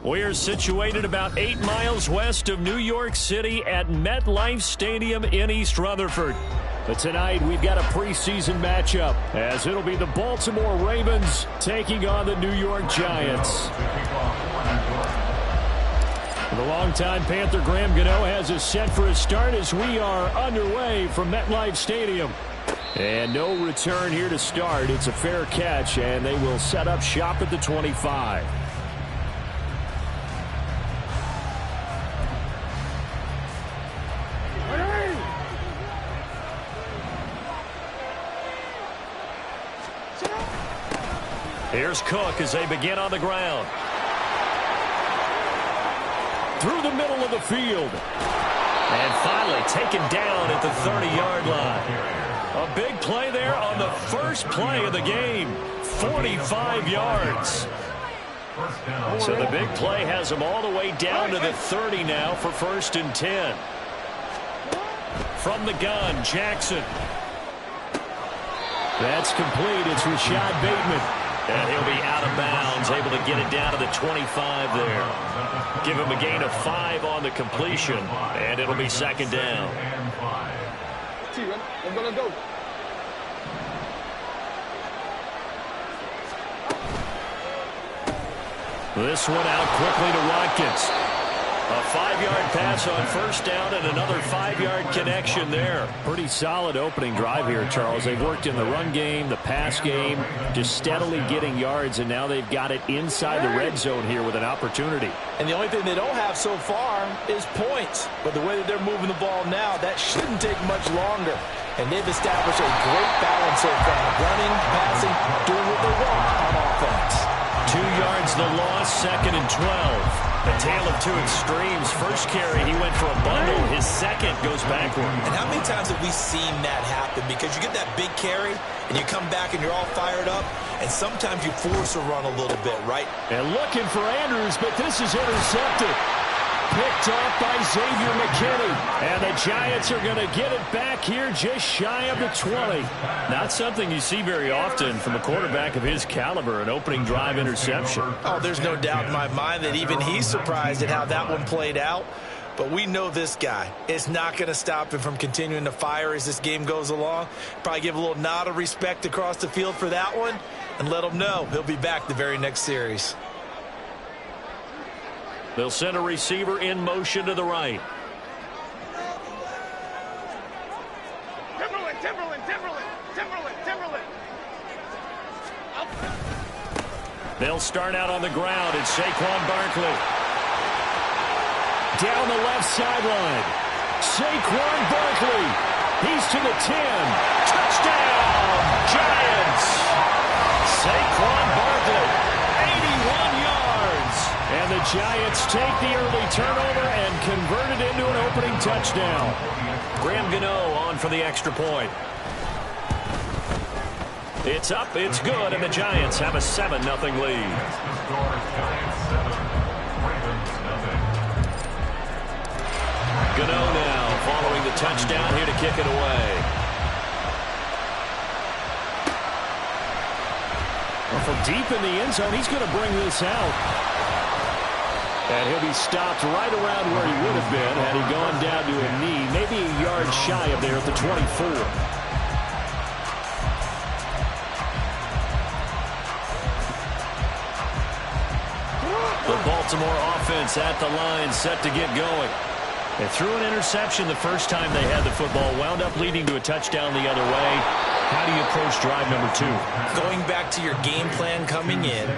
We're situated about 8 miles west of New York City at MetLife Stadium in East Rutherford. But tonight we've got a preseason matchup as it'll be the Baltimore Ravens taking on the New York Giants. The longtime Panther Graham Gano has us set for a start as we are underway from MetLife Stadium. And no return here to start. It's a fair catch, and they will set up shop at the 25. Here's Cook as they begin on the ground. Through the middle of the field. And finally taken down at the 30-yard line. A big play there on the first play of the game. 45 yards. So the big play has them all the way down to the 30 now for 1st and 10. From the gun, Jackson. That's complete. It's Rashad Bateman. And he'll be out of bounds, able to get it down to the 25 there. Give him a gain of 5 on the completion, and it'll be 2nd down. This one out quickly to Watkins. A 5-yard pass on 1st down and another 5-yard connection there. Pretty solid opening drive here, Charles. They've worked in the run game, the pass game, just steadily getting yards, and now they've got it inside the red zone here with an opportunity. And the only thing they don't have so far is points. But the way that they're moving the ball now, that shouldn't take much longer. And they've established a great balance so far. Running, passing, doing what they want on offense. 2 yards the loss, 2nd and 12. A tale of two extremes. First carry, he went for a bundle. His second goes backward. And how many times have we seen that happen? Because you get that big carry, and you come back and you're all fired up, and sometimes you force a run a little bit, right? And looking for Andrews, but this is intercepted. Picked off by Xavier McKinney. And the Giants are going to get it back here just shy of the 20. Not something you see very often from a quarterback of his caliber, an opening drive interception. Oh, there's no doubt in my mind that even he's surprised at how that one played out. But we know this guy. It's not going to stop him from continuing to fire as this game goes along. Probably give a little nod of respect across the field for that one and let him know he'll be back the very next series. They'll send a receiver in motion to the right. Timberland. They'll start out on the ground. It's Saquon Barkley. Down the left sideline. Saquon Barkley. He's to the 10. Touchdown, Giants. Saquon Barkley. 81 yards. And the Giants take the early turnover and convert it into an opening touchdown. Graham Gano on for the extra point. It's up, it's good, and the Giants have a 7-0 lead. Gano now following the touchdown here to kick it away. Well, from deep in the end zone, he's going to bring this out. And he'll be stopped right around where he would have been had he gone down to a knee, maybe a yard shy of there at the 24. The Baltimore offense at the line, set to get going. They threw an interception the first time they had the football, wound up leading to a touchdown the other way. How do you approach drive number 2? Going back to your game plan coming in,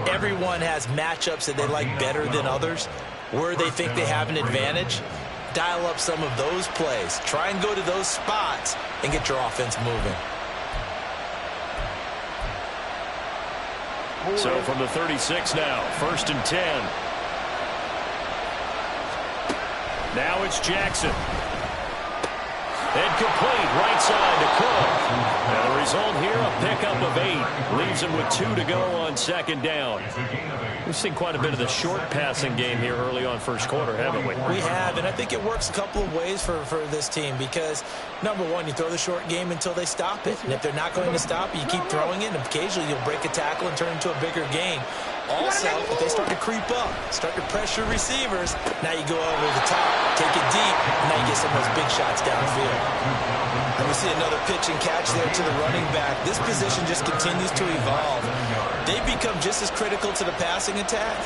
everyone has matchups that they like better than others. Where they think they have an advantage, dial up some of those plays. Try and go to those spots and get your offense moving. So from the 36 now, 1st and 10. Now it's Jackson. And complete right side to Cook. And the result here, a pickup of 8. Leaves him with 2 to go on second down. We've seen quite a bit of the short passing game here early on first quarter, haven't we? We have, and I think it works a couple of ways for this team because, number one, you throw the short game until they stop it. And if they're not going to stop it, you keep throwing it, and occasionally you'll break a tackle and turn it into a bigger gain. Also, if they start to creep up, start to pressure receivers, now you go over the top, take it deep, and now you get some of those big shots downfield. And we see another pitch and catch there to the running back. This position just continues to evolve. They become just as critical to the passing attack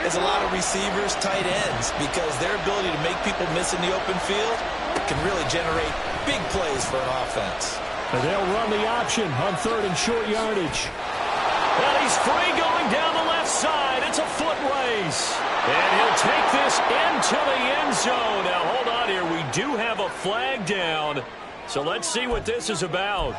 as a lot of receivers, tight ends, because their ability to make people miss in the open field can really generate big plays for an offense. And they'll run the option on 3rd and short yardage. And he's free going down the left side. It's a foot race. And he'll take this into the end zone. Now, hold on here. We do have a flag down. So let's see what this is about.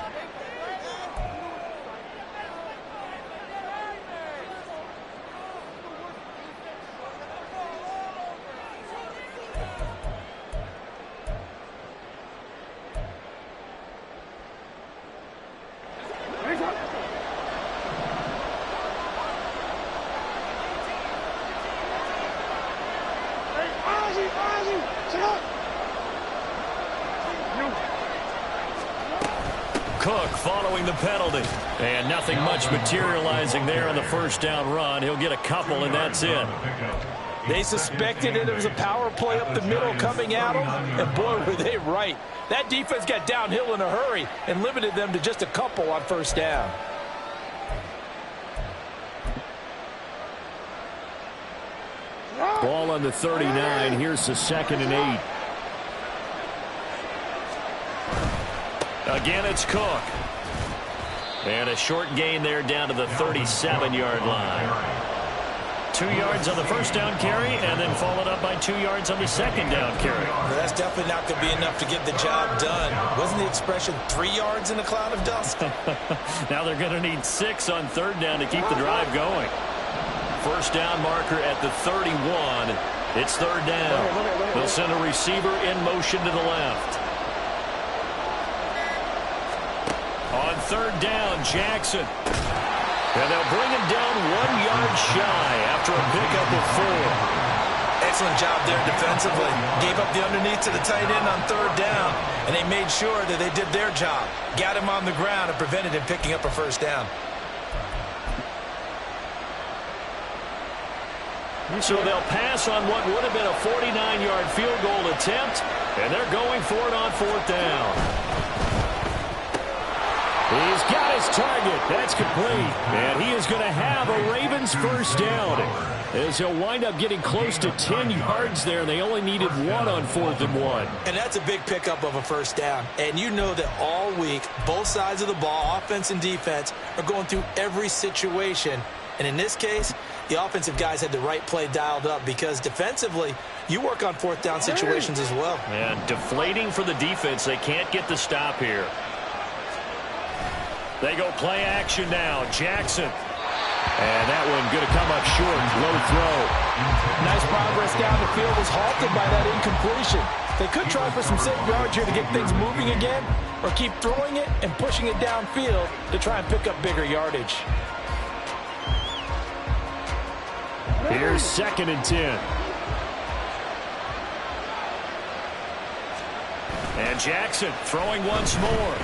Cook following the penalty. And nothing much materializing there on the first down run. He'll get a couple, and that's it. They suspected it was a power play up the middle coming at them, and boy, were they right. That defense got downhill in a hurry and limited them to just a couple on first down. Ball on the 39. Here's the 2nd and 8. Again, it's Cook. And a short gain there down to the 37-yard line. 2 yards on the first down carry, and then followed up by 2 yards on the second down carry. Well, that's definitely not going to be enough to get the job done. Wasn't the expression 3 yards in a cloud of dust? Now they're going to need 6 on 3rd down to keep the drive going. First down marker at the 31. It's 3rd down. They'll send a receiver in motion to the left. On 3rd down, Jackson. And they'll bring him down 1 yard shy after a pickup of 4. Excellent job there defensively. Gave up the underneath to the tight end on 3rd down, and they made sure that they did their job. Got him on the ground and prevented him picking up a first down. So they'll pass on what would have been a 49-yard field goal attempt, and they're going for it on 4th down. He's got his target. That's complete. And he is going to have a Ravens first down. As he'll wind up getting close to 10 yards there. They only needed 1 on 4th and 1. And that's a big pickup of a first down. And you know that all week, both sides of the ball, offense and defense, are going through every situation. And in this case, the offensive guys had the right play dialed up because defensively, you work on 4th down situations as well. And deflating for the defense. They can't get the stop here. They go play action now. Jackson. And that one going to come up short. Low throw. Nice progress down the field was halted by that incompletion. They could try for some safe yards here to get things moving again, or keep throwing it and pushing it downfield to try and pick up bigger yardage. Here's 2nd and 10. And Jackson throwing once more.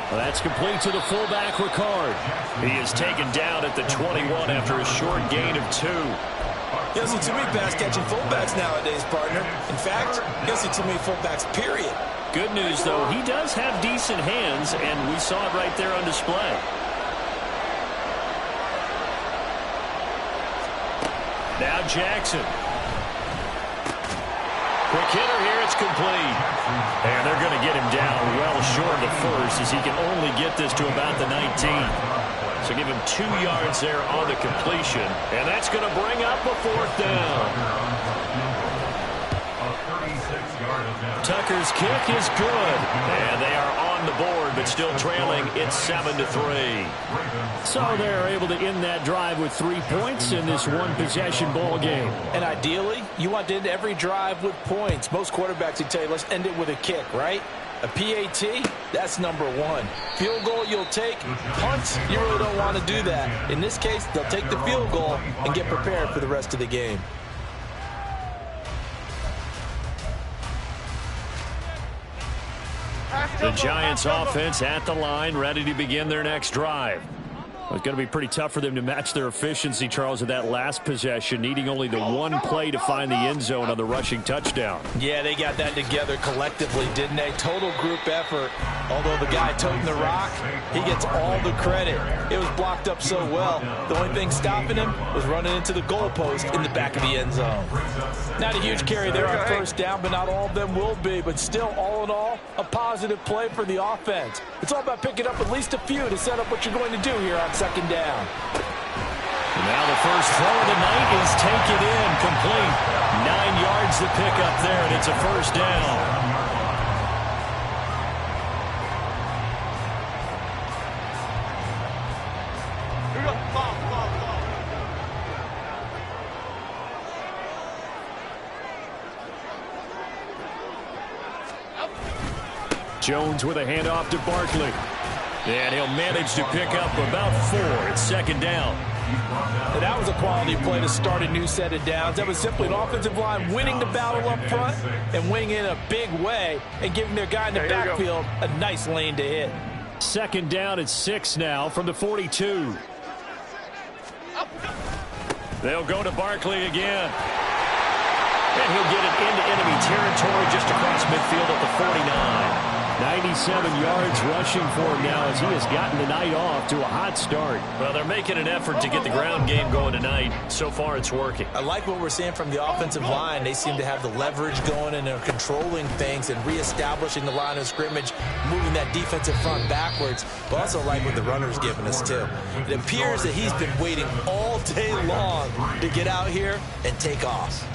Well, that's complete to the fullback, Ricard. He is taken down at the 21 after a short gain of 2. You don't see too many pass-catching fullbacks nowadays, partner. In fact, you don't see too many fullbacks, period. Good news, though, he does have decent hands, and we saw it right there on display. Now Jackson. Quick hitter here, it's complete. And they're going to get him down well short of the first as he can only get this to about the 19. So give him 2 yards there on the completion. And that's going to bring up a 4th down. Packers kick is good. And they are on the board, but still trailing. It's 7-3. So they're able to end that drive with 3 points in this one-possession ball game. And ideally, you want to end every drive with points. Most quarterbacks would tell you, let's end it with a kick, right? A PAT, that's number one. Field goal you'll take. Punts, you really don't want to do that. In this case, they'll take the field goal and get prepared for the rest of the game. The Giants offense at the line, ready to begin their next drive. It's going to be pretty tough for them to match their efficiency, Charles, at that last possession, needing only the one play to find the end zone on the rushing touchdown. Yeah, they got that together collectively, didn't they? Total group effort. Although the guy toting the rock, he gets all the credit. It was blocked up so well. The only thing stopping him was running into the goalpost in the back of the end zone. Not a huge carry there on first down, but not all of them will be. But still, all in all, a positive play for the offense. It's all about picking up at least a few to set up what you're going to do here on second down. And now the first throw of the night is taken in, complete. 9 yards to pick up there, and it's a first down. Jones with a handoff to Barkley. And he'll manage to pick up about 4. It's second down. And that was a quality play to start a new set of downs. That was simply an offensive line winning the battle up front and winning in a big way and giving their guy in the backfield a nice lane to hit. Second down at 6 now from the 42. They'll go to Barkley again. And he'll get it into enemy territory just across midfield at the 49. 97 yards rushing for him now as he has gotten the night off to a hot start. Well, they're making an effort to get the ground game going tonight. So far, it's working. I like what we're seeing from the offensive line. They seem to have the leverage going, and they're controlling things and reestablishing the line of scrimmage, moving that defensive front backwards. But also like what the runner's giving us, too. It appears that he's been waiting all day long to get out here and take off.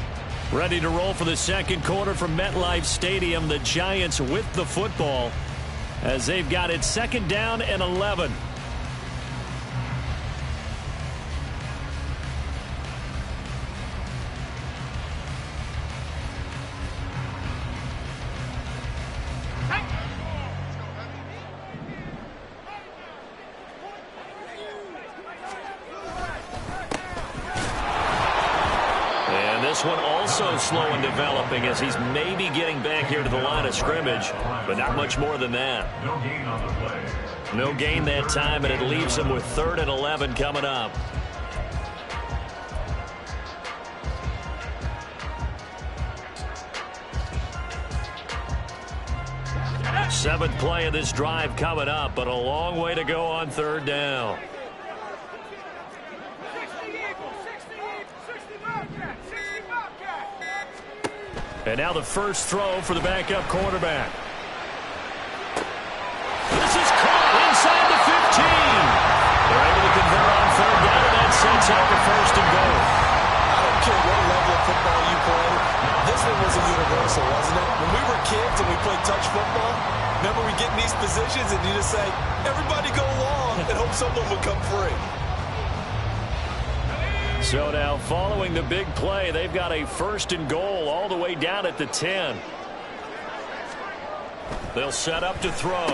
Ready to roll for the second quarter from MetLife Stadium. The Giants with the football as they've got it second down and 11. This one also slow in developing as he's maybe getting back here to the line of scrimmage, but not much more than that. No gain that time, and it leaves him with 3rd and 11 coming up. Seventh play of this drive coming up, but a long way to go on 3rd down. And now the first throw for the backup quarterback. This is caught inside the 15. They're able to convert on 3rd down, and that sets up the 1st and goal. I don't care what level of football you play. This one was a universal, wasn't it? When we were kids and we played touch football, remember we get in these positions and you just say, everybody go long and hope someone would come free. So now following the big play, they've got a 1st and goal all the way down at the 10. They'll set up to throw. Well,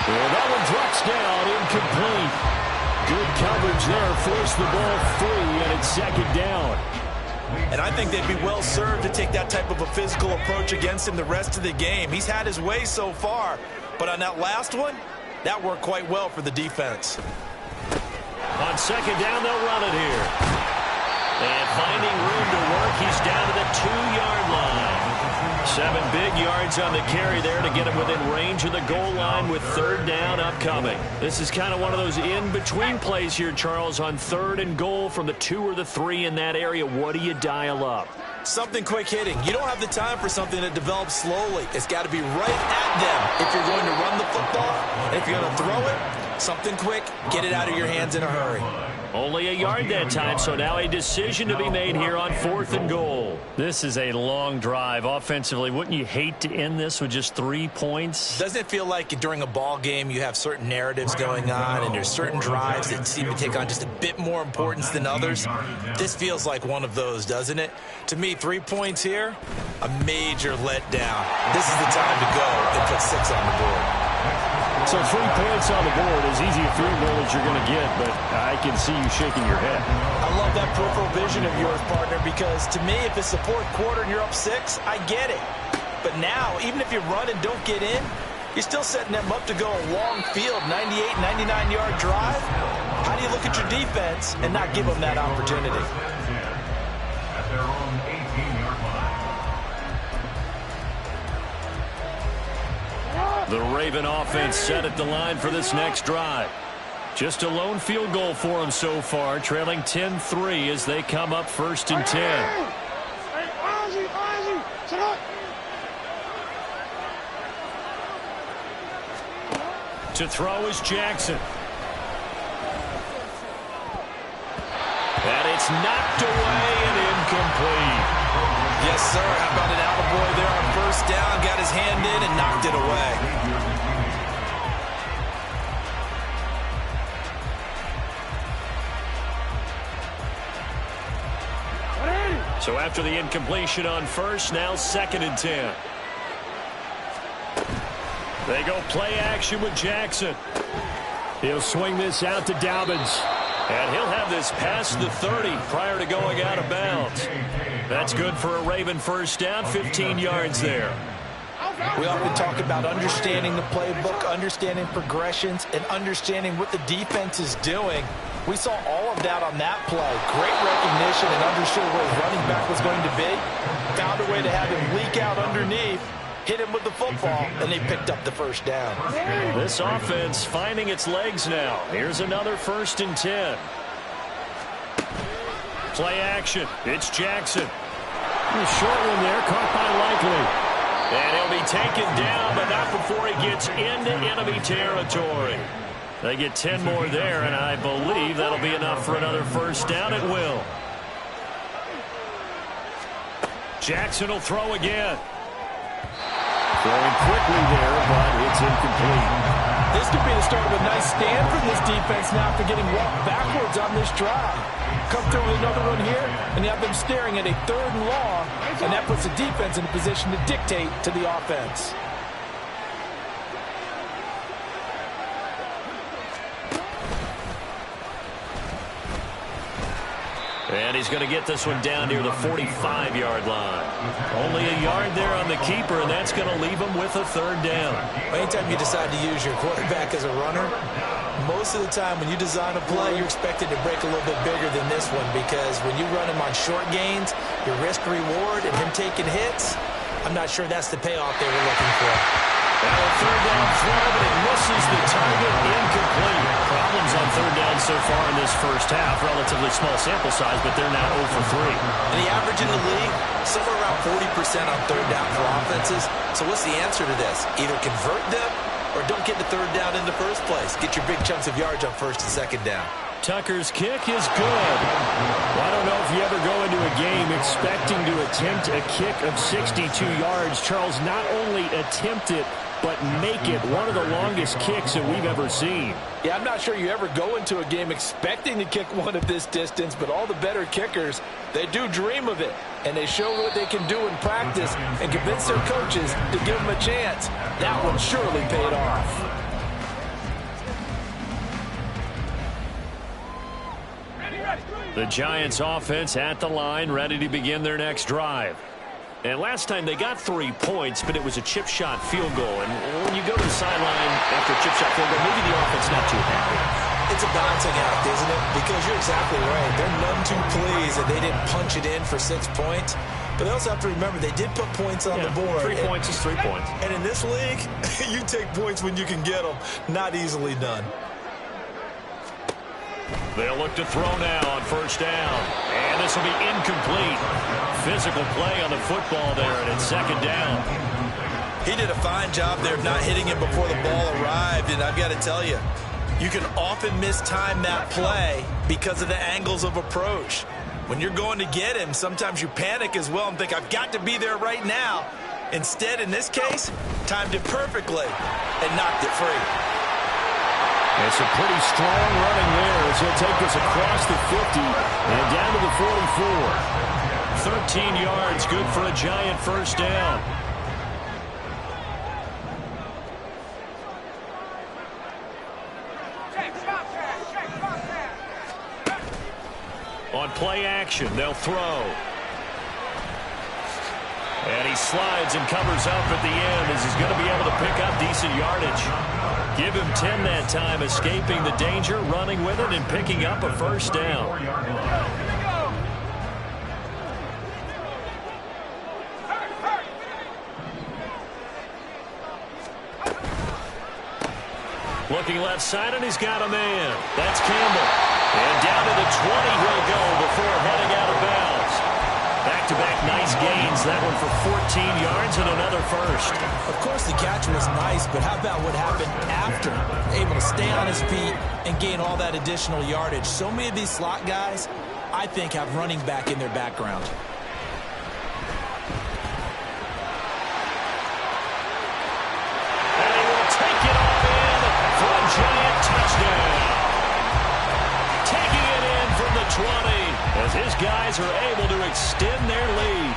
that one drops down, incomplete. Good coverage there, forced the ball free, and it's second down. And I think they'd be well served to take that type of a physical approach against him the rest of the game. He's had his way so far, but on that last one, that worked quite well for the defense. On second down, they'll run it here. And finding room to work, he's down to the 2-yard line. 7 big yards on the carry there to get him within range of the goal line with 3rd down upcoming. This is kind of one of those in-between plays here, Charles, on 3rd and goal from the 2 or the 3 in that area. What do you dial up? Something quick hitting. You don't have the time for something that develops slowly. It's got to be right at them if you're going to run the football. And if you're going to throw it, Something quick, get it out of your hands in a hurry. Only a yard that time, so now a decision to be made here on 4th and goal. This is a long drive offensively. Wouldn't you hate to end this with just 3 points? Doesn't it feel like during a ball game you have certain narratives going on and there's certain drives that seem to take on just a bit more importance than others? This feels like one of those, doesn't it? To me, 3 points here, a major letdown. This is the time to go and put 6 on the board. So 3 points on the board, as easy a field goal as you're going to get, but I can see you shaking your head. I love that peripheral vision of yours, partner, because to me, if it's the 4th quarter and you're up 6, I get it. But now, even if you run and don't get in, you're still setting them up to go a long field, 98, 99-yard drive. How do you look at your defense and not give them that opportunity? At their own 18-yard line. The Raven offense set at the line for this next drive. Just a lone field goal for them so far, trailing 10-3 as they come up 1st and 10. To throw is Jackson. And it's knocked away and incomplete. Yes, sir. How about an attaboy there on 1st down? Got his hand in and knocked it away. So after the incompletion on 1st, now 2nd and 10. They go play action with Jackson. He'll swing this out to Dobbins. And he'll have this past the 30 prior to going out of bounds. That's good for a Raven 1st down, 15 yards there. We often talk about understanding the playbook, understanding progressions, and understanding what the defense is doing. We saw all of that on that play. Great recognition and understood where his running back was going to be. Found a way to have him leak out underneath, hit him with the football, and they picked up the 1st down. This offense finding its legs now. Here's another 1st and 10. Play action. It's Jackson. A short one there, caught by Likely. And he'll be taken down, but not before he gets into enemy territory. They get 10 more there, and I believe that'll be enough for another 1st down at will. Jackson will throw again. Throwing quickly there, but it's incomplete. This could be the start of a nice stand from this defense now after getting walked backwards on this drive. Come through with another one here, and you have them staring at a 3rd and long, and that puts the defense in a position to dictate to the offense. And he's going to get this one down near the 45-yard line. Only a yard there on the keeper, and that's going to leave him with a 3rd down. Anytime you decide to use your quarterback as a runner, most of the time when you design a play, you're expected to break a little bit bigger than this one, because when you run him on short gains, your risk-reward and him taking hits, I'm not sure that's the payoff they were looking for. Now a 3rd down throw, but it misses the target, incomplete. Problems on 3rd down so far in this 1st half. Relatively small sample size, but they're now 0 for 3. And the average in the league, somewhere around 40% on 3rd down for offenses. So what's the answer to this? Either convert them or don't get the 3rd down in the first place. Get your big chunks of yards on 1st and 2nd down. Tucker's kick is good. Well, I don't know if you ever go into a game expecting to attempt a kick of 62 yards. Charles, not only attempt it, but make it one of the longest kicks that we've ever seen. Yeah, I'm not sure you ever go into a game expecting to kick one of this distance, but all the better kickers, they do dream of it, and they show what they can do in practice and convince their coaches to give them a chance. That one surely paid off. The Giants offense at the line, ready to begin their next drive. And last time they got 3 points, but it was a chip shot field goal. And when you go to the sideline after a chip shot field goal, maybe the offense not too happy. It's a balancing act, isn't it? Because you're exactly right. They're none too pleased that they didn't punch it in for 6 points. But they also have to remember they did put points on the board. 3 points is 3 points. And in this league, you take points when you can get them. Not easily done. They'll look to throw now on 1st down. And this will be incomplete. Physical play on the football there, and it's 2nd down. He did a fine job there of not hitting him before the ball arrived, and I've got to tell you, You can often mistime that play because of the angles of approach. When you're going to get him, sometimes you panic as well and think, I've got to be there right now. Instead, in this case, timed it perfectly and knocked it free. It's a pretty strong running there as he'll take this across the 50 and down to the 44. 13 yards, good for a Giant first down. On play action, they'll throw. And he slides and covers up at the end as he's going to be able to pick up decent yardage. Give him 10 that time, escaping the danger, running with it, and picking up a first down. Looking left side, and he's got a man. That's Campbell. And down to the 20 he'll go before heading out of bounds. Back-to-back nice gains. That one for 14 yards and another first. Of course, the catch was nice, but how about what happened after? Able to stay on his feet and gain all that additional yardage. So many of these slot guys, I think, have running back in their background. And he will take it all in for a Giant touchdown. Taking it in from the 20 as his guys are able to extend their lead.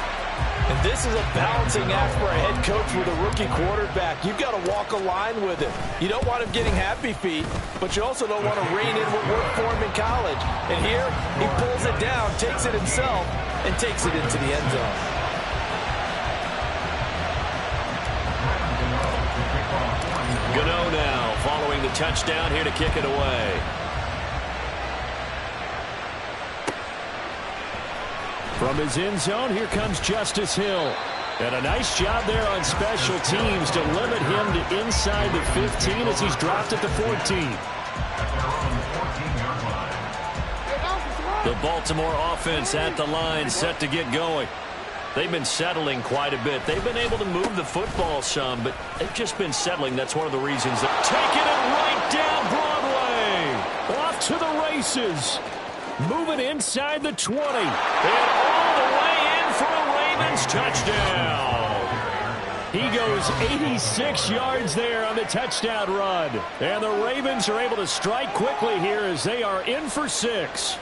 And this is a balancing act for a head coach with a rookie quarterback. You've got to walk a line with him. You don't want him getting happy feet, but you also don't want to rein in what worked for him in college. And here, he pulls it down, takes it himself, and takes it into the end zone. Gano now following the touchdown here to kick it away. From his end zone, here comes Justice Hill. And a nice job there on special teams to limit him to inside the 15 as he's dropped at the 14. The Baltimore offense at the line, set to get going. They've been settling quite a bit. They've been able to move the football some, but they've just been settling. That's one of the reasons. Taking it right down Broadway. Off to the races. Moving inside the 20. And all the way in for a Ravens touchdown. He goes 86 yards there on the touchdown run. And the Ravens are able to strike quickly here as they are in for 6.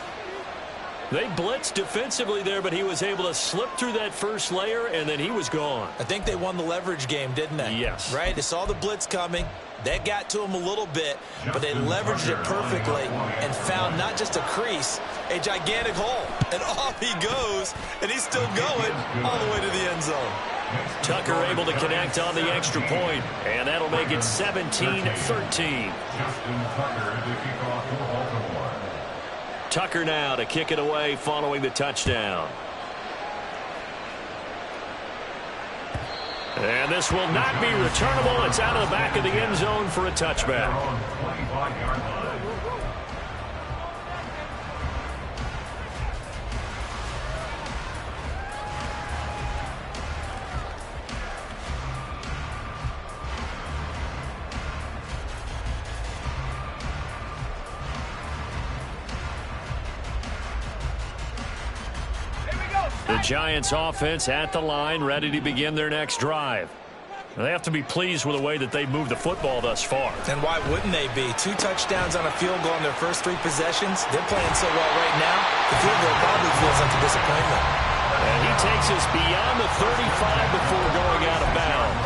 They blitzed defensively there, but he was able to slip through that first layer, and then he was gone. I think they won the leverage game, didn't they? Yes. Right? They saw the blitz coming. That got to him a little bit, but they leveraged it perfectly and found not just a crease, a gigantic hole. And off he goes, and he's still going all the way to the end zone. Tucker able to connect on the extra point, and that'll make it 17-13. Tucker now to kick it away following the touchdown. And this will not be returnable. It's out of the back of the end zone for a touchback. The Giants offense at the line, ready to begin their next drive. They have to be pleased with the way that they've moved the football thus far. And why wouldn't they be? 2 touchdowns on a field goal in their first 3 possessions. They're playing so well right now, the field goal probably feels like a disappointment. And he takes us beyond the 35 before going out of bounds.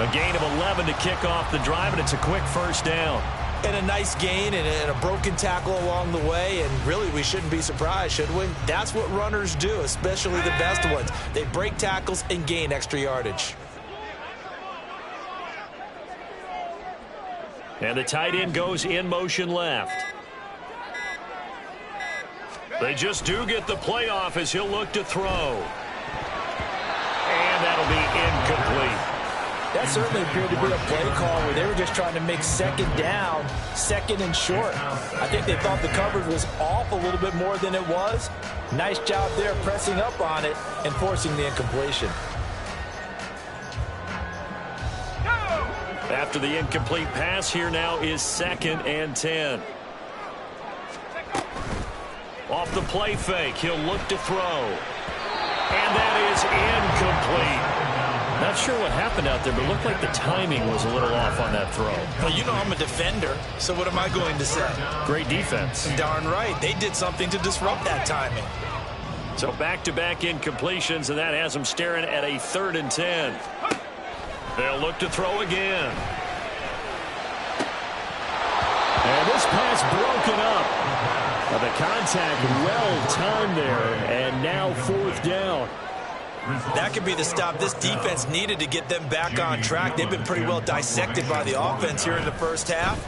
A gain of 11 to kick off the drive, and it's a quick first down. And a nice gain and a broken tackle along the way, and really we shouldn't be surprised, should we? That's what runners do, especially the best ones. They break tackles and gain extra yardage. And the tight end goes in motion left. They just do get the play off as he'll look to throw. And that'll be incomplete. That certainly appeared to be a play call where they were just trying to make second down, second and short. I think they thought the coverage was off a little bit more than it was. Nice job there pressing up on it and forcing the incompletion. After the incomplete pass, here now is 2nd and 10. Off the play fake, he'll look to throw. And that is incomplete. Not sure what happened out there, but it looked like the timing was a little off on that throw. Well, you know I'm a defender, so what am I going to say? Great defense. Darn right. They did something to disrupt that timing. So back-to-back incompletions, and that has them staring at a 3rd and 10. They'll look to throw again. And this pass broken up. The contact well-timed there, and now 4th down. That could be the stop this defense needed to get them back on track. They've been pretty well dissected by the offense here in the first half.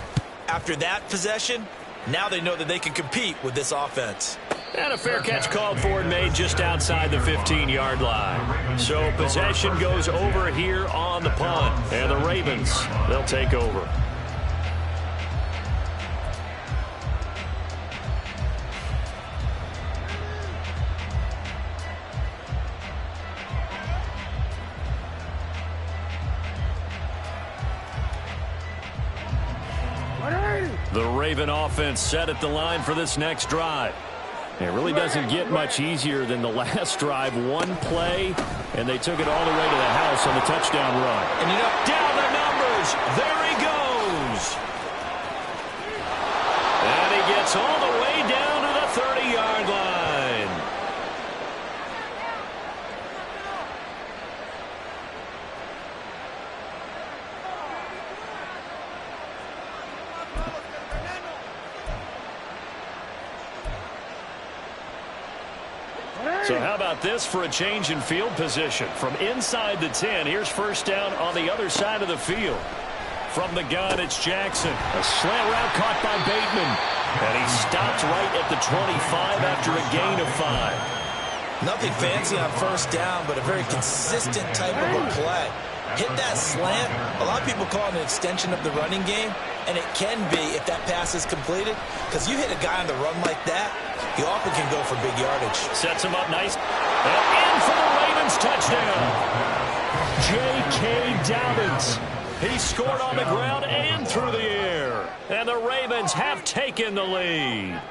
After that possession, now they know that they can compete with this offense. And a fair catch called for and made just outside the 15-yard line. So possession goes over here on the punt. And the Ravens, they'll take over. The Raven offense set at the line for this next drive. It really doesn't get much easier than the last drive. One play, and they took it all the way to the house on the touchdown run. And you know, down the numbers. There he goes. And he gets all the way down to the 30-yard line. So how about this for a change in field position? From inside the 10, here's 1st down on the other side of the field. From the gun, it's Jackson. A slant route caught by Bateman. And he stops right at the 25 after a gain of 5. Nothing fancy on 1st down, but a very consistent type of a play. Hit that slant. A lot of people call it an extension of the running game, and it can be if that pass is completed, because you hit a guy on the run like that, he often can go for big yardage. Sets him up nice. And in for the Ravens touchdown. J.K. Dobbins. He scored on the ground and through the air. And the Ravens have taken the lead.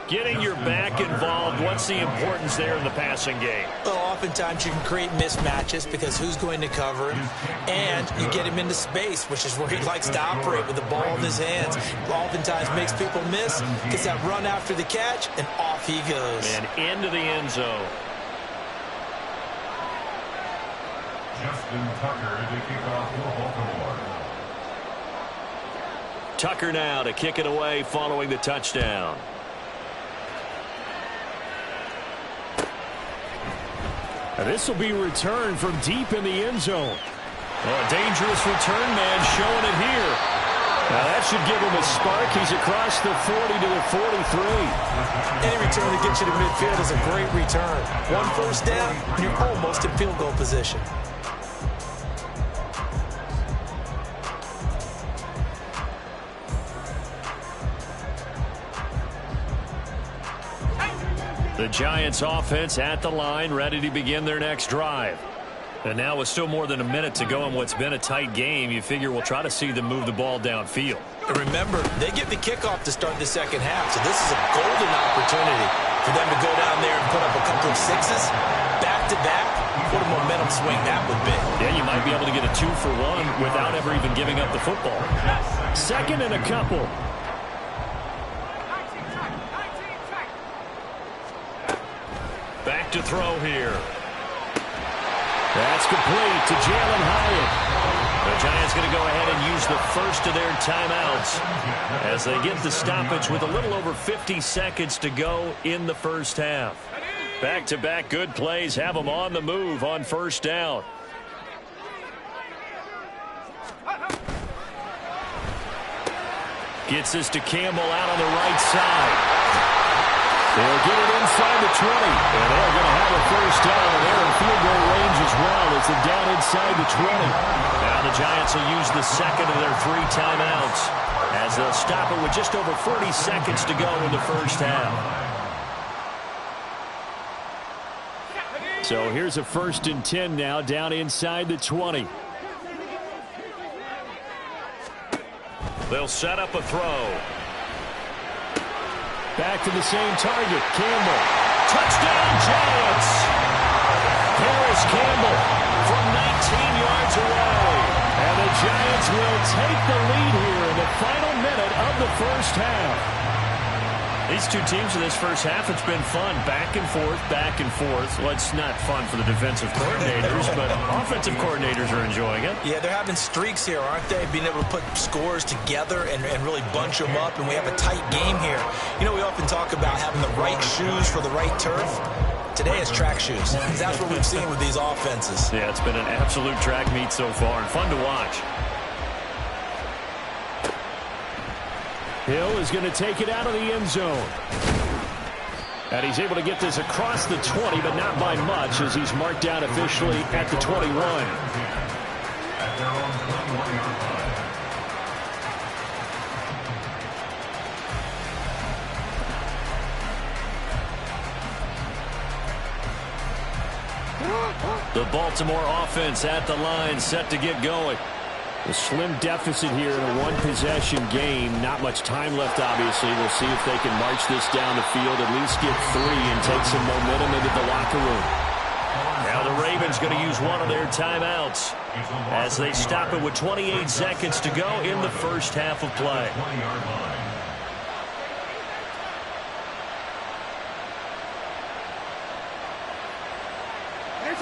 Getting your back involved, what's the importance there in the passing game? Well, oftentimes you can create mismatches because who's going to cover him, and you get him into space, which is where he likes to operate with the ball in his hands. Oftentimes makes people miss, gets that run after the catch, and off he goes. And into the end zone. Justin Tucker to kick off for Baltimore. Tucker now to kick it away following the touchdown. And this will be returned from deep in the end zone. Oh, a dangerous return man showing it here. Now that should give him a spark. He's across the 40 to the 43. Any return that gets you to midfield is a great return. 1 1st down, and you're almost in field goal position. The Giants offense at the line, ready to begin their next drive. And now with still more than a minute to go in what's been a tight game, you figure we'll try to see them move the ball downfield. And remember, they get the kickoff to start the 2nd half, so this is a golden opportunity for them to go down there and put up a couple of 6s back-to-back. What a momentum swing that would be. Yeah, you might be able to get a 2-for-1 without ever even giving up the football. 2nd and a couple. Back to throw here. That's complete to Jalen Hyatt. The Giants going to go ahead and use the first of their timeouts as they get the stoppage with a little over 50 seconds to go in the first half. Back-to-back good plays have them on the move on 1st down. Gets this to Campbell out on the right side. They'll get it inside the 20. And they're going to have a 1st down. And they're in field goal range as well as they're down inside the 20. Now the Giants will use the 2nd of their 3 timeouts as they'll stop it with just over 40 seconds to go in the first half. So here's a 1st and 10 now down inside the 20. They'll set up a throw. Back to the same target. Campbell. Touchdown, Giants! Paris Campbell from 19 yards away. And the Giants will take the lead here in the final minute of the first half. These two teams in this first half, it's been fun. Back and forth, back and forth. Well, it's not fun for the defensive coordinators, but offensive coordinators are enjoying it. Yeah, they're having streaks here, aren't they? Being able to put scores together and really bunch them up, and we have a tight game here. You know, we often talk about having the right shoes for the right turf. Today is track shoes. That's what we've seen with these offenses. Yeah, it's been an absolute track meet so far, and fun to watch. Hill is going to take it out of the end zone. And he's able to get this across the 20, but not by much, as he's marked down officially at the 21. At their own 21-yard line. The Baltimore offense at the line, set to get going. A slim deficit here in a one-possession game. Not much time left, obviously. We'll see if they can march this down the field, at least get 3, and take some momentum into the locker room. Now the Ravens going to use one of their timeouts as they stop it with 28 seconds to go in the first half of play. 20-yard line.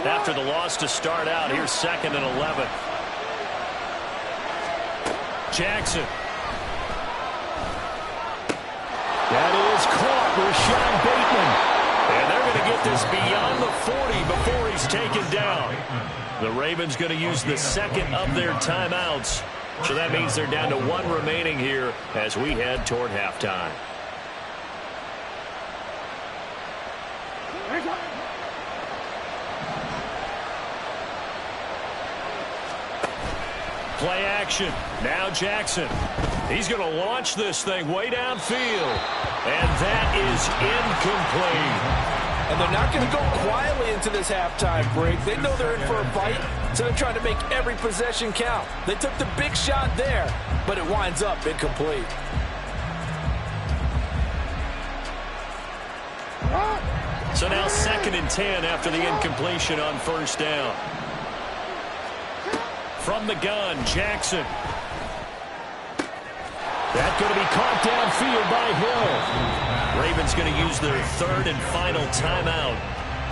After the loss to start out, here's 2nd and 11. Jackson. That is caught. Rashad Bateman. And they're going to get this beyond the 40 before he's taken down. The Ravens going to use the second of their timeouts. So that means they're down to 1 remaining here as we head toward halftime. Play action. Now Jackson. He's going to launch this thing way downfield. And that is incomplete. And they're not going to go quietly into this halftime break. They know they're in for a fight, so they're trying to make every possession count. They took the big shot there, but it winds up incomplete. So now 2nd and 10 after the incompletion on first down. From the gun, Jackson. That's going to be caught downfield by Hill. Ravens going to use their 3rd and final timeout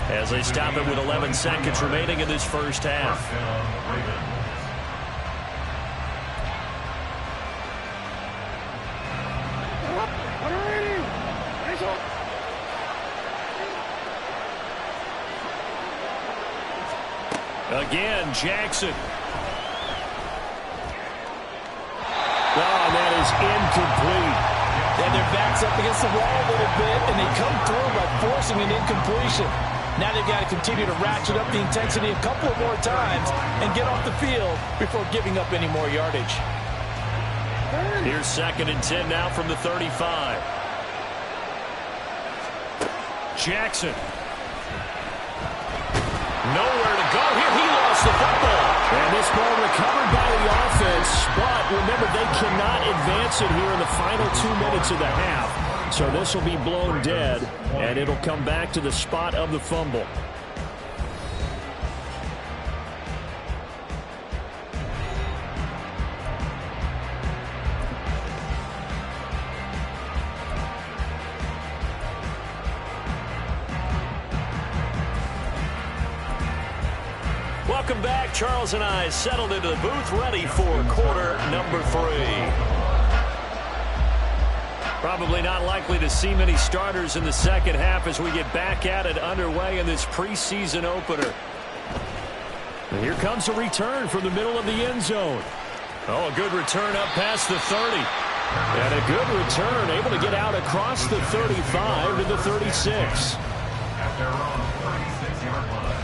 as they stop it with 11 seconds remaining in this first half. Again, Jackson. Oh, that is incomplete. And their back's up against the wall a little bit, and they come through by forcing an incompletion. Now they've got to continue to ratchet up the intensity a couple of more times and get off the field before giving up any more yardage. Here's 2nd and 10 now from the 35. Jackson. Nowhere to go here. He lost the football. And this ball recovered by the offense, but remember, they cannot advance it here in the final 2 minutes of the half. So this will be blown dead, and it'll come back to the spot of the fumble. Welcome back. Charles and I settled into the booth, ready for quarter number 3. Probably not likely to see many starters in the second half as we get back at it underway in this preseason opener. And here comes a return from the middle of the end zone. Oh, a good return up past the 30. And a good return, able to get out across the 35 to the 36. At their own 36-yard line.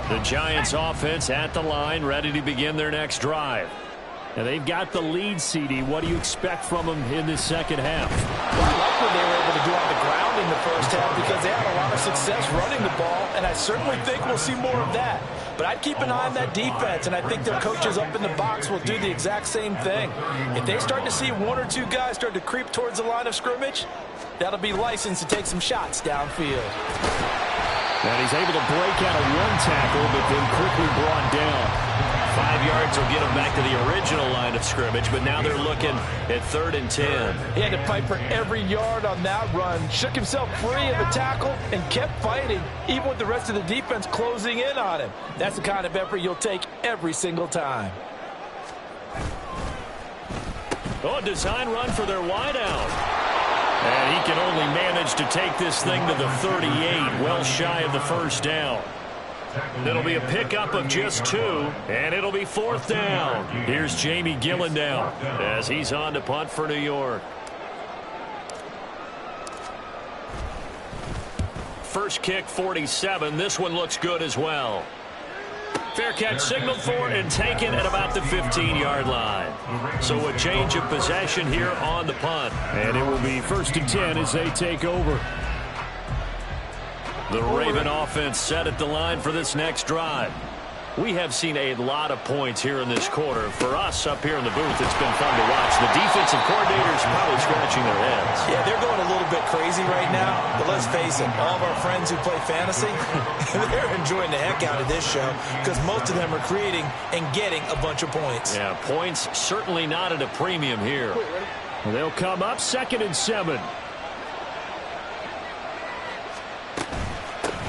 The Giants offense at the line, ready to begin their next drive. And they've got the lead, CD. What do you expect from them in this second half? Well, I like what they were able to do on the ground in the first half because they had a lot of success running the ball, and I certainly think we'll see more of that. But I'd keep an eye on that defense, and I think their coaches up in the box will do the exact same thing. If they start to see one or two guys start to creep towards the line of scrimmage, that'll be licensed to take some shots downfield. And he's able to break out of one tackle, but then quickly brought down. 5 yards will get him back to the original line of scrimmage, but now they're looking at 3rd and 10. He had to fight for every yard on that run, shook himself free of the tackle, and kept fighting, even with the rest of the defense closing in on him. That's the kind of effort you'll take every single time. Oh, a design run for their wideout. And he can only manage to take this thing to the 38, well shy of the first down. It'll be a pickup of just 2, and it'll be 4th down. Here's Jamie Gillen now as he's on to punt for New York. First kick, 47. This one looks good as well. Fair catch signaled for and taken at about the 15-yard line. So a change of possession here on the punt. And it will be 1st and 10 as they take over. The Raven offense set at the line for this next drive. We have seen a lot of points here in this quarter. For us up here in the booth, it's been fun to watch. The defensive coordinators probably scratching their heads. Yeah, they're going a little bit crazy right now. But let's face it, all of our friends who play fantasy, they're enjoying the heck out of this show because most of them are creating and getting a bunch of points. Yeah, points certainly not at a premium here. They'll come up 2nd and 7.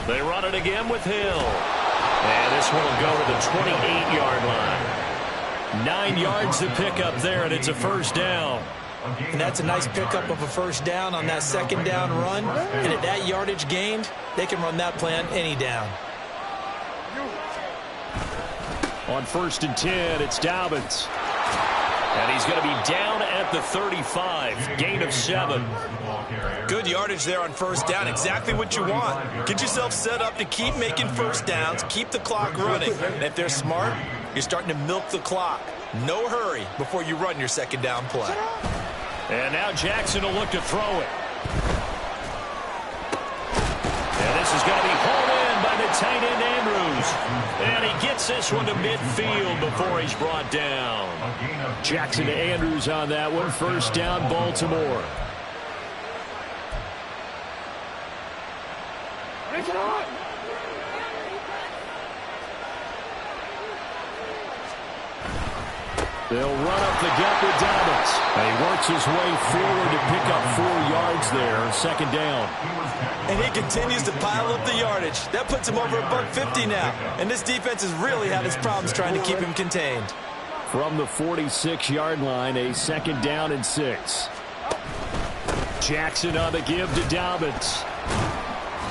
They run it again with Hill. And this one will go to the 28-yard line. 9 yards to pick up there, and it's a 1st down. And that's a nice pickup of a 1st down on that 2nd down run. And at that yardage gained, they can run that play on any down. On 1st and 10, it's Dobbins. And he's going to be down at the 35. Gain of 7. Good yardage there on 1st down. Exactly what you want. Get yourself set up to keep making 1st downs. Keep the clock running. And if they're smart, you're starting to milk the clock. No hurry before you run your 2nd down play. And now Jackson will look to throw it. And this is going to be hauled in by the tight end Andrews. And he gets this one to midfield before he's brought down. Jackson to Andrews on that one. 1st down, Baltimore. They'll run up the gut with Dobbins. And he works his way forward to pick up 4 yards there. 2nd down. And he continues to pile up the yardage. That puts him over $150 now. And this defense has really had its problems trying to keep him contained. From the 46-yard line, a 2nd down and 6. Jackson on the give to Dobbins.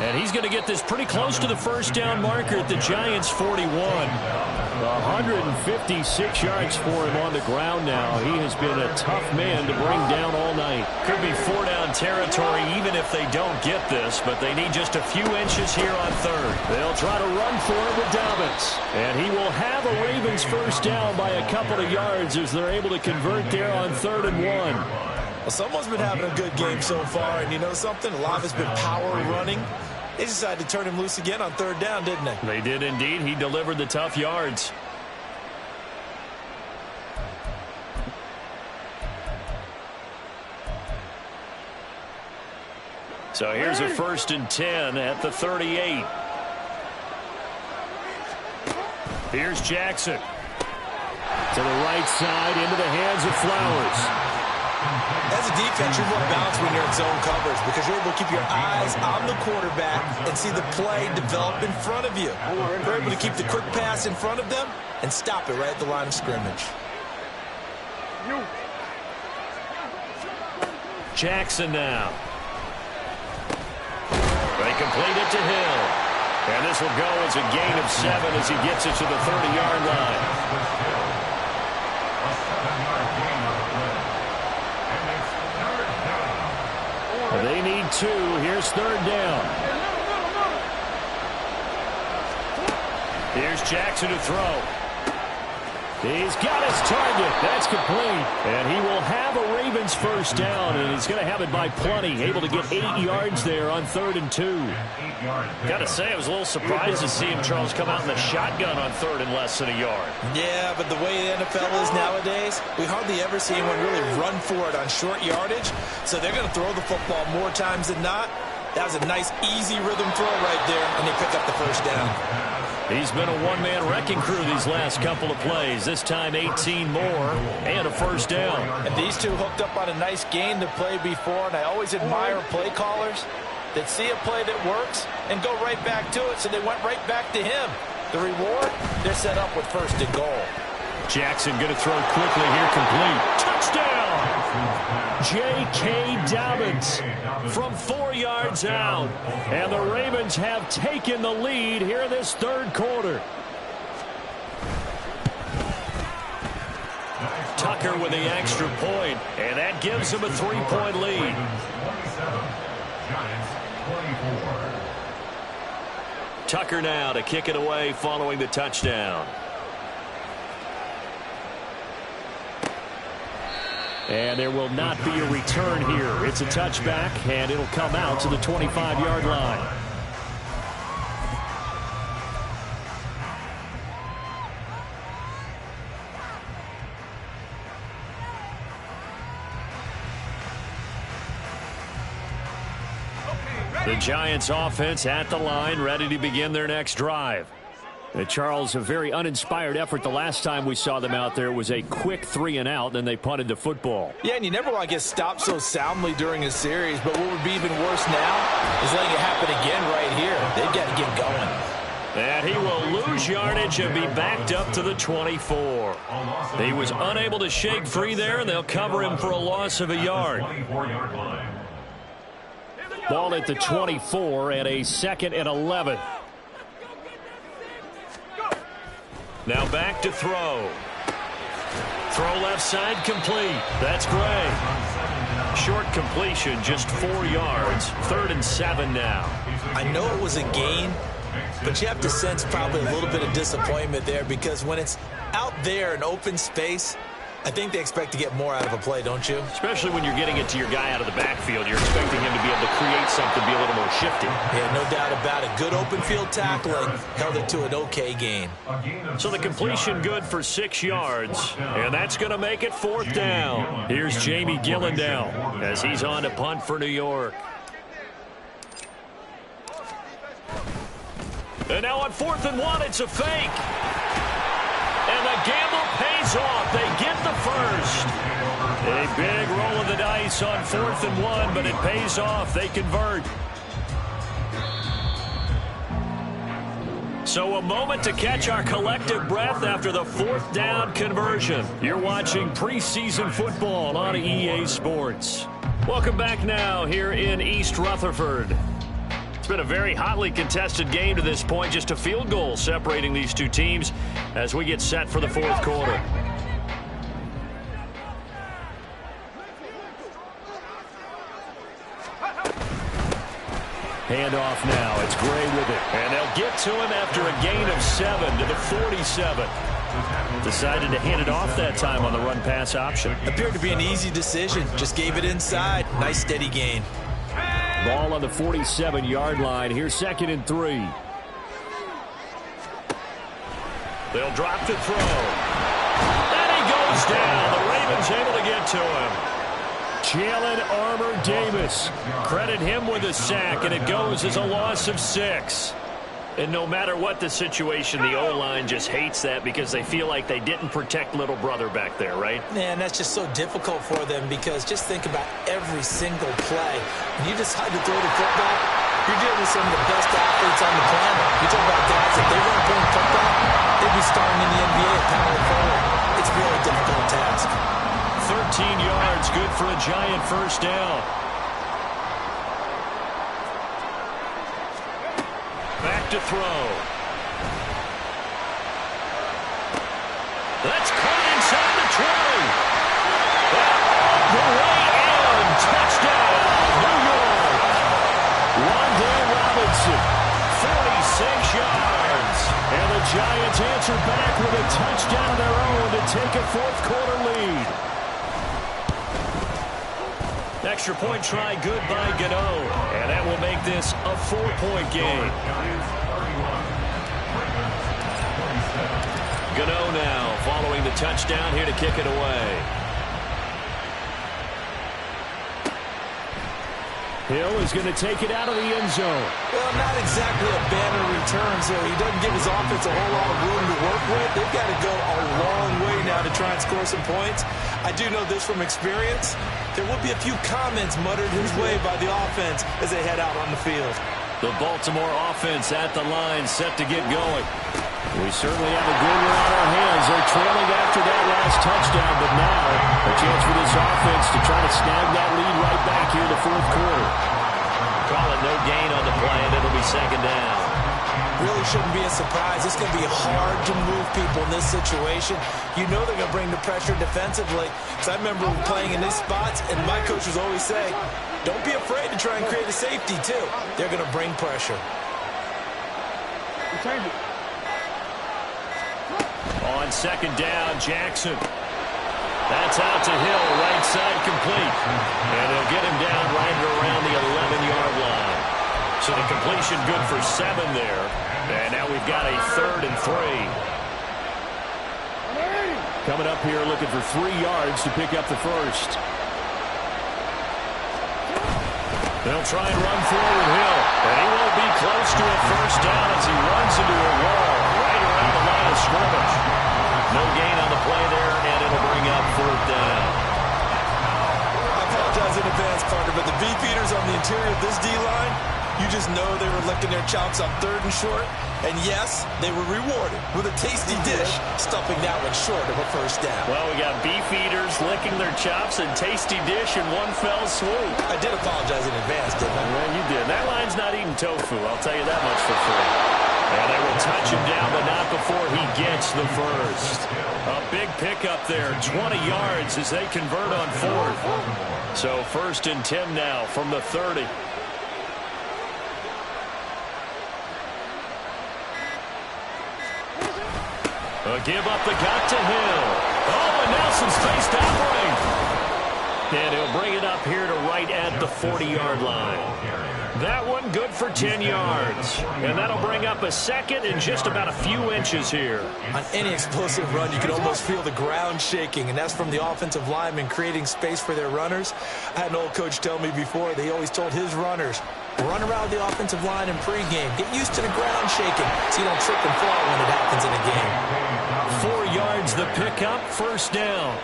And he's going to get this pretty close to the 1st down marker at the Giants' 41. 156 yards for him on the ground now. He has been a tough man to bring down all night. Could be 4-down territory even if they don't get this, but they need just a few inches here on 3rd. They'll try to run for it with Dobbins. And he will have a Ravens 1st down by a couple of yards as they're able to convert there on 3rd and 1. Well, someone's been having a good game so far, and you know something? A lot of it's been power running. They decided to turn him loose again on 3rd down, didn't they? They did indeed. He delivered the tough yards. So here's a 1st and 10 at the 38. Here's Jackson. To the right side, into the hands of Flowers. As a defense, you're more balanced when you're in zone coverage because you're able to keep your eyes on the quarterback and see the play develop in front of you. You're able to keep the quick pass in front of them and stop it right at the line of scrimmage. Jackson now. They complete it to Hill. And this will go as a gain of 7 as he gets it to the 30-yard line. They need 2. Here's 3rd down. Here's Jackson to throw. He's got his target. That's complete. And he will have a Ravens first down, and he's going to have it by plenty. Able to get 8 yards there on 3rd and 2. Got to say, I was a little surprised to see him, Charles, come out in the shotgun on 3rd and less than a yard. Yeah, but the way the NFL is nowadays, we hardly ever see anyone really run for it on short yardage. So they're going to throw the football more times than not. That was a nice, easy rhythm throw right there, and they pick up the first down. He's been a one-man wrecking crew these last couple of plays. This time 18 more and a first down. And these two hooked up on a nice game to play before, and I always admire play callers that see a play that works and go right back to it, so they went right back to him. The reward, they're set up with 1st and goal. Jackson going to throw quickly here, complete. Touchdown! J.K. Dobbins from 4 yards out. And the Ravens have taken the lead here in this 3rd quarter. Tucker with the extra point, and that gives him a 3-point lead. Tucker now to kick it away following the touchdown. And there will not be a return here. It's a touchback, and it'll come out to the 25-yard line. The Giants offense at the line, ready to begin their next drive. Charles, a very uninspired effort the last time we saw them out there. It was a quick 3-and-out, then they punted the football. Yeah, and you never want to get stopped so soundly during a series, but what would be even worse now is letting it happen again right here. They've got to get going. And he will lose yardage and be backed up to the 24. He was unable to shake free there, and they'll cover him for a loss of a yard. Ball at the 24 and a 2nd and 11. Now back to throw. Throw left side complete. That's Gray. Short completion, just 4 yards. 3rd and 7 now. I know it was a gain, but you have to sense probably a little bit of disappointment there, because when it's out there in open space, I think they expect to get more out of a play, don't you? Especially when you're getting it to your guy out of the backfield. You're expecting him to be able to create something, be a little more shifty. Yeah, no doubt about it. Good open field tackling held it to an okay gain. So the completion good for 6 yards, and that's going to make it 4th down. Here's Jamie Gillandale as he's on to punt for New York. And now on 4th and 1, it's a fake. And the gamble pays off. They get the first. A big roll of the dice on 4th and 1, but it pays off. They convert. So a moment to catch our collective breath after the 4th down conversion. You're watching preseason football on EA Sports. Welcome back now here in East Rutherford. It's been a very hotly contested game to this point. Just a field goal separating these two teams as we get set for the 4th quarter. Handoff now. It's Gray with it. And they'll get to him after a gain of 7 to the 47. Decided to hand it off that time on the run-pass option. Appeared to be an easy decision. Just gave it inside. Nice steady gain. Ball on the 47-yard line. Here's 2nd and 3. They'll drop to throw. And he goes down. The Ravens able to get to him. Jalen Armour-Davis. Credit him with a sack, and it goes as a loss of 6. And no matter what the situation, the O-line just hates that because they feel like they didn't protect little brother back there, right? Man, that's just so difficult for them, because just think about every single play. When you decide to throw the football, you're dealing with some of the best athletes on the planet. You talk about guys, if they weren't playing football, they'd be starting in the NBA at power forward. It's a really difficult task. 13 yards, good for a Giant first down. Back to throw. That's caught inside the 20. And the way in. Touchdown, New York. Wan'Dale Robinson, 46 yards. And the Giants answer back with a touchdown of their own to take a 4th quarter lead. extra point try good by Gano. And that will make this a 4-point game. Gano now following the touchdown here to kick it away. Hill is going to take it out of the end zone. Well, not exactly a banner return, so he doesn't give his offense a whole lot of room to work with. They've got to go a long way now to try and score some points. I do know this from experience. There will be a few comments muttered his way by the offense as they head out on the field. The Baltimore offense at the line, set to get going. We certainly have a good one on our hands. They're trailing after that last touchdown, but now a chance for this offense to try to snag that lead right back here in the fourth quarter. Call it no gain on the play, and it'll be second down. Really shouldn't be a surprise. It's going to be hard to move people in this situation. You know they're going to bring the pressure defensively. Because I remember playing in these spots, and my coaches always say, don't be afraid to try and create a safety, too. They're going to bring pressure. On second down, Jackson. That's out to Hill, right side complete. And they'll get him down right around the 11-yard line. So the completion good for 7 there. And now we've got a 3rd and 3. Coming up here looking for 3 yards to pick up the first. They'll try and run forward Hill. And he won't be close to a first down as he runs into a wall right around the line of scrimmage. No gain on the play there, and it'll bring up 4th down. I apologize in advance, partner, but the beefeaters on the interior of this D-line, you just know they were licking their chops on 3rd and short. And yes, they were rewarded with a tasty dish, stuffing that one short of a first down. Well, we got beefeaters licking their chops and tasty dish in one fell swoop. I did apologize in advance, didn't I? Well, you did. That line's not eating tofu, I'll tell you that much for free. And they will touch him down, but not before he gets the first. A big pickup there, 20 yards as they convert on 4th. So 1st and 10 now from the 30. A give up the got to Hill. Oh, and Nelson's face down right. And he'll bring it up here to right at the 40-yard line. That one good for 10 yards. And that'll bring up a 2nd and just about a few inches here. On any explosive run, you can almost feel the ground shaking, and that's from the offensive linemen creating space for their runners. I had an old coach tell me before, they always told his runners, run around the offensive line in pregame. Get used to the ground shaking so you don't trip and fall when it happens in a game. 4 yards the pickup, 1st down.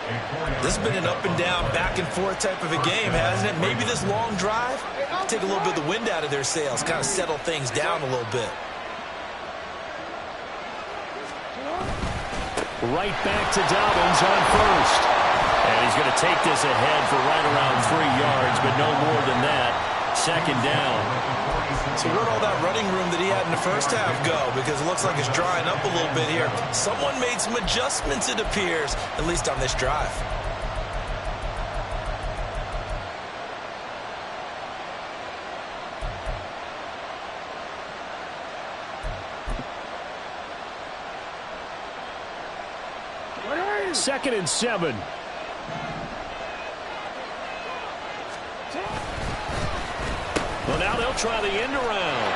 This has been an up and down, back and forth type of a game, hasn't it? Maybe this long drive, take a little bit of the wind out of their sails, kind of settle things down a little bit. Right back to Dobbins on 1st. And he's going to take this ahead for right around 3 yards, but no more than that. 2nd down. So where'd all that running room that he had in the first half go? Because it looks like it's drying up a little bit here. Someone made some adjustments, it appears, at least on this drive. Second and 7. Well, now they'll try the end around.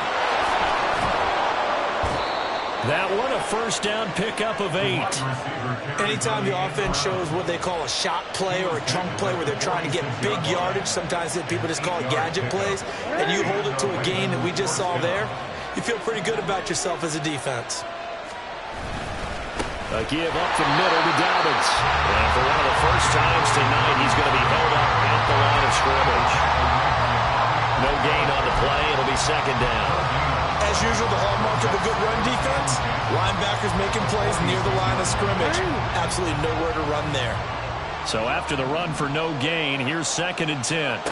That one a 1st down pickup of 8. Anytime the offense shows what they call a shot play or a chunk play where they're trying to get big yardage, sometimes people just call it gadget plays, and you hold it to a gain that we just saw there, you feel pretty good about yourself as a defense. A give up the middle to Dobbins. And for one of the first times tonight, he's going to be held up at the line of scrimmage. No gain on the play. It'll be 2nd down. As usual, the hallmark of a good run defense, linebackers making plays near the line of scrimmage. Absolutely nowhere to run there. So after the run for no gain, here's 2nd and 10.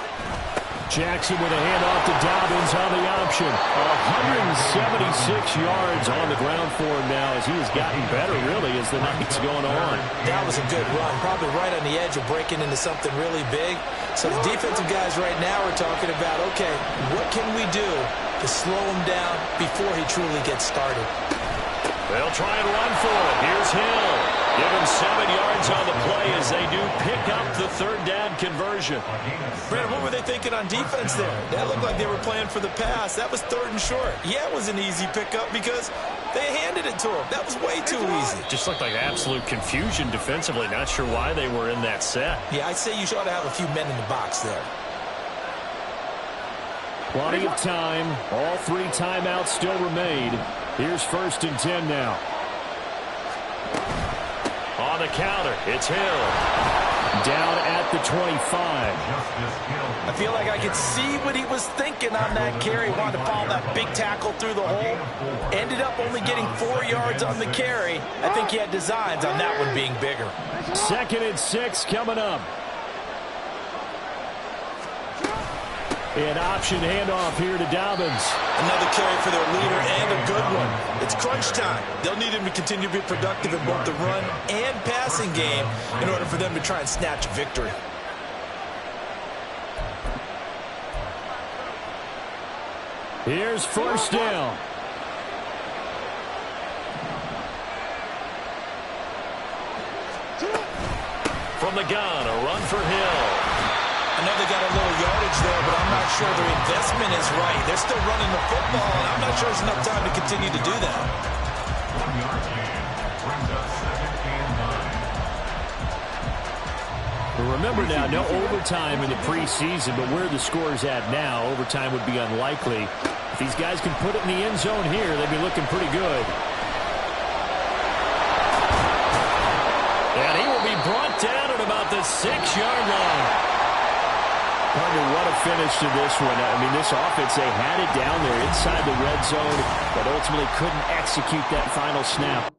Jackson with a handoff to Dobbins on the option. 176 yards on the ground for him now as he has gotten better, really, as the night's going on. That was a good run, probably right on the edge of breaking into something really big. So the defensive guys right now are talking about, okay, what can we do to slow him down before he truly gets started? They'll try and run for it. Here's Hill. Give him 7 yards on the play as they do pick up the third down conversion. Brandon, what were they thinking on defense there? That looked like they were playing for the pass. That was third and short. Yeah, it was an easy pickup because they handed it to him. That was way too easy. Just looked like absolute confusion defensively. Not sure why they were in that set. Yeah, I'd say you ought to have a few men in the box there. Plenty of time. All 3 timeouts still remain. Here's 1st and 10 now. On the counter, it's Hill. Down at the 25. I feel like I could see what he was thinking on that carry. He wanted to follow that big tackle through the hole. Ended up only getting 4 yards on the carry. I think he had designs on that one being bigger. 2nd and 6 coming up. An option handoff here to Dobbins. Another carry for their leader and a good one. It's crunch time. They'll need him to continue to be productive in both the run and passing game in order for them to try and snatch a victory. Here's 1st down. From the gun, a run for Hill. I know they got a little yardage there, but I'm not sure their investment is right. They're still running the football, and I'm not sure there's enough time to continue to do that. 1 yard gain brings up 2nd and 9. Remember now, no overtime in the preseason, but where the score's at now, overtime would be unlikely. If these guys can put it in the end zone here, they'd be looking pretty good. And he will be brought down at about the 6-yard line. Wonder what a finish to this one. I mean, this offense, they had it down there inside the red zone, but ultimately couldn't execute that final snap.